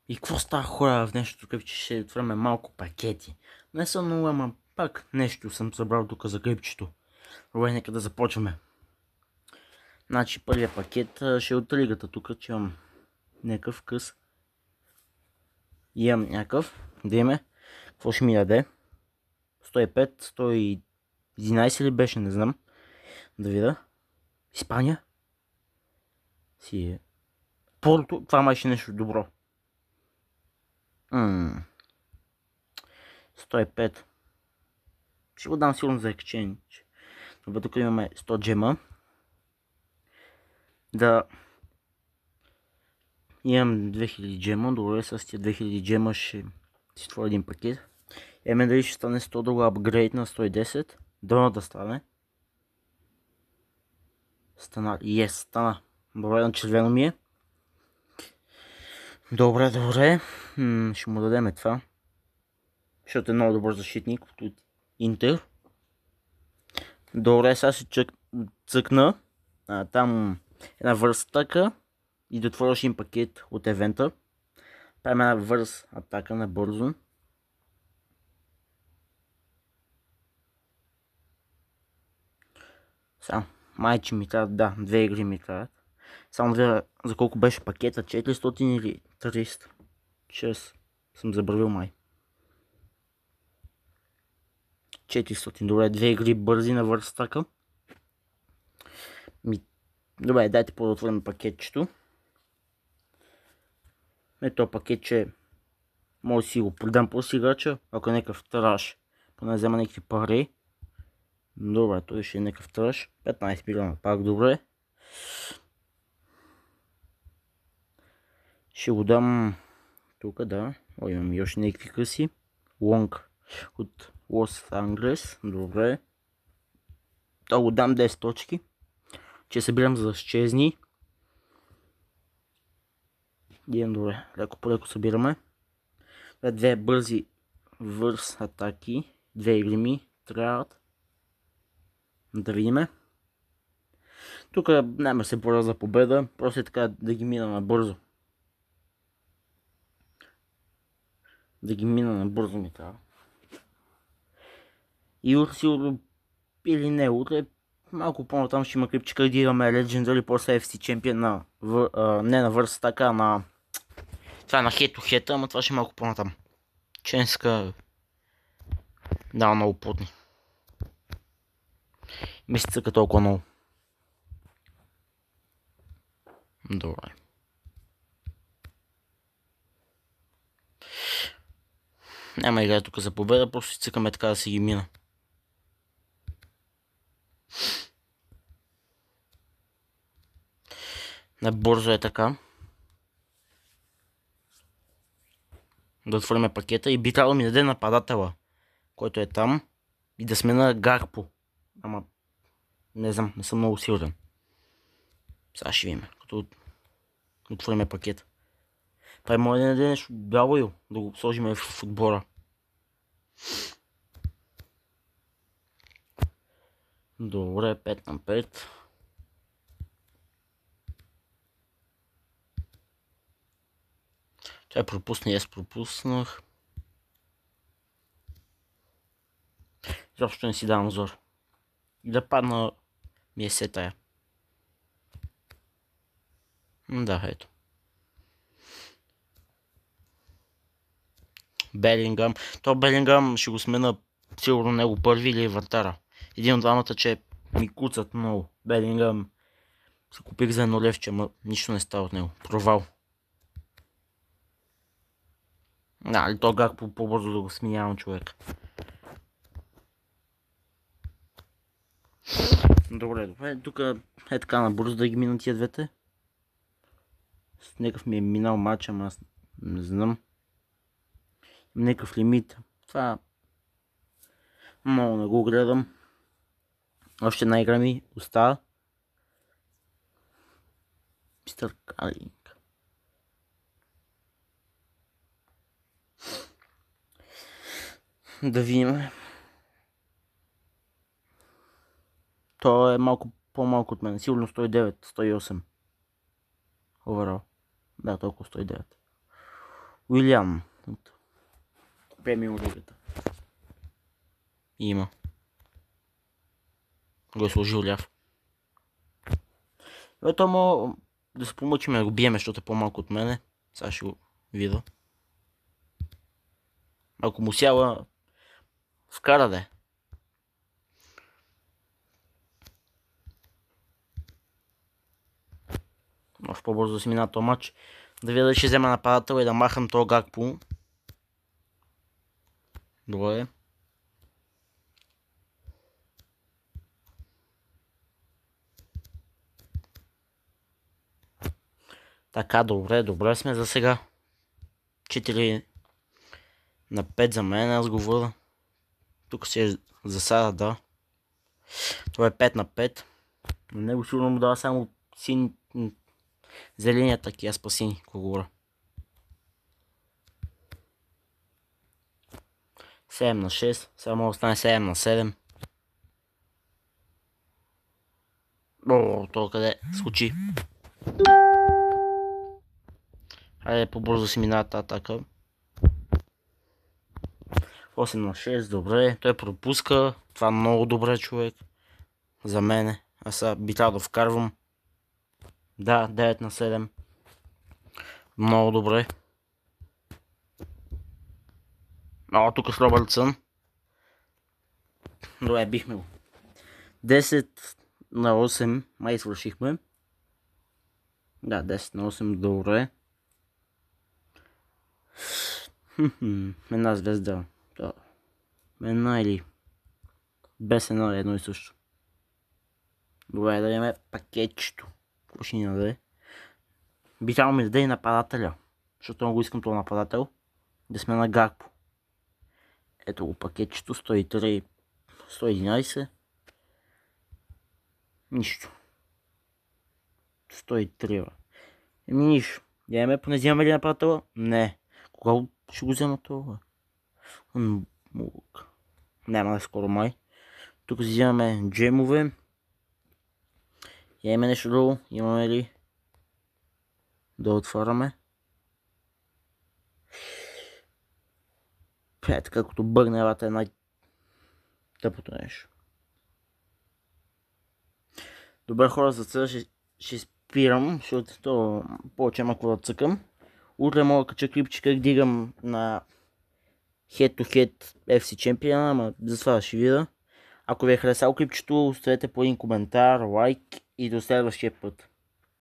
И какво става хора в нещо тук, че ще отвърме малко пакети? Не съм много, ама пак нещо съм събрал тук за крипчето. Добре, нека да започваме. Значи първият пакет ще е от ригата тук, че имам някакъв къс. Имам някакъв, да имаме. Какво ще ми даде? 105, 111 ли беше, не знам. Да видя. Испания? Си е. Порто, това май ще е нещо добро. 105. Ще го дам сигурно за exchange. Добре, тук имаме 100 джема. Да. Имам 2000 джема. Добре, с тия 2000 джема ще си твоя един пакет. Еме дали ще стане 100 долара апгрейд на 110. Дано да стане. Стана. Yes, стана. Добре, на червено ми е. Добре, добре. Ще му дадем това. Защото е много добър защитник от Интер. Добре, сега ще цъкна. Там една върстъка. И да отвориш един пакет от евента. Правим една върс атака на бързо. Само, майче ми трябва, да, 2 игри ми трябват. Само да за колко беше пакета, 400 или 300. 6 съм забравил май. 400, добре, 2 игри бързи на върстъка. Добре, дайте да отворим пакетчето. Ето пакетче може да си го продам после играча, ако е някакъв траш, поне взема някакви пари. Добре, той ще е някакъв траш. 15 милиона, пак добре. Ще го дам тук, да. О, имам и още някакви къси. Лонг от Лос Анджелес, добре. То го дам 10 точки. Че събирам за изчезни. Идем добре, леко по леко събираме. Две бързи върс атаки. 2 игри ми трябват. Да видиме. Тук няма се боря за победа, просто е така да ги мина набързо. Да ги мина набързо ми трябва. И сигурно или не, утре малко по-натам ще има клипчика, къде имаме Legendary, после FC Champion не на върс така, на това е на Head to Head, ама това ще е малко по-натам. Ченска да, много плотни. Месеца като толкова много. Добре. Няма игра тук за победа, просто си цъкаме така да си ги мина. Набързо е така. Да отворим пакета и би трябвало да ми даде нападателя, който е там, и да смена Гарпо. Ама не знам, не съм много сигурен. Сега ще видим, като отворим пакета. Той може да даде нещо бяло, да го сложим в отбора. Добре, 5 на 5. Той пропусна и аз пропуснах. Изобщо не си давам зор. И да падна ми е се тая. Да, ето. Белингам. То Белингам ще го смена сигурно него първи или вратара. Един от двамата, че ми куцат много. Белингам се купих за едно левче, ама нищо не става от него. Провал. Да, то гак по-бързо да го сменявам човек. Добре, добре. Тук е така набързо да ги мина тия двете. С някакъв ми е минал матч, ама аз не знам. Има някакъв лимит. Това много не го гледам. Още една игра ми остава. Мистер Калинг. Да видим. То е малко по-малко от мен. Сигурно 109, 108. Overall. Да, толкова 109. Уилиан от премиум лигата. Има. Го е сложил ляв. Ето му да се помъчим да го биеме, защото е по-малко от мене. Сега ще го видя. Ако му сяла, вкара да е. Може по-бързо да си мина този матч. Да видя дали ще взема нападател и да махам този Гакпо. Добре. Така, добре сме за сега. 4 на 5 за мен, аз го върна. Тук си е засада, да. Това е 5 на 5. На него сигурно му дава само син... зеления таки, аз па сини, говоря. 7 на 6, сега може да стане 7 на 7. О, то къде случи. Хайде по-бързо си минава тази атака. 8 на 6, добре. Той пропуска. Това е много добре, човек. За мене. Аз сега би трябвало да вкарвам. Да, 9 на 7. Много добре. О, тук с Робъртсън. Добре, бихме го. 10 на 8. Май свършихме. Да, 10 на 8, добре. Една звезда. Да. Една или без едно и също. Добре, да имаме пакетчето. Какво ще ни даде? Би трябвало ми да даде и нападателя. Защото много искам това нападател. Да сме на Гакпо. Ето го пакетчето. 103, 111. Нищо. 103. Еми нищо. Яме, поне взимаме ли нападателя? Не. Кога ще го взема това? Няма да скоро май. Тук взимаме джемове. Имаме нещо друго. Имаме ли? Да отваряме. Така като бъгне елата е най-тъпото нещо. Добре хора, за сега ще спирам, защото повече има какво да цъкам. Утре мога да кача клипче как дигам на Head-to-Head FC Champion, ама за това ще видя. Ако ви е харесал клипчето, оставете по един коментар, лайк и до следващия път.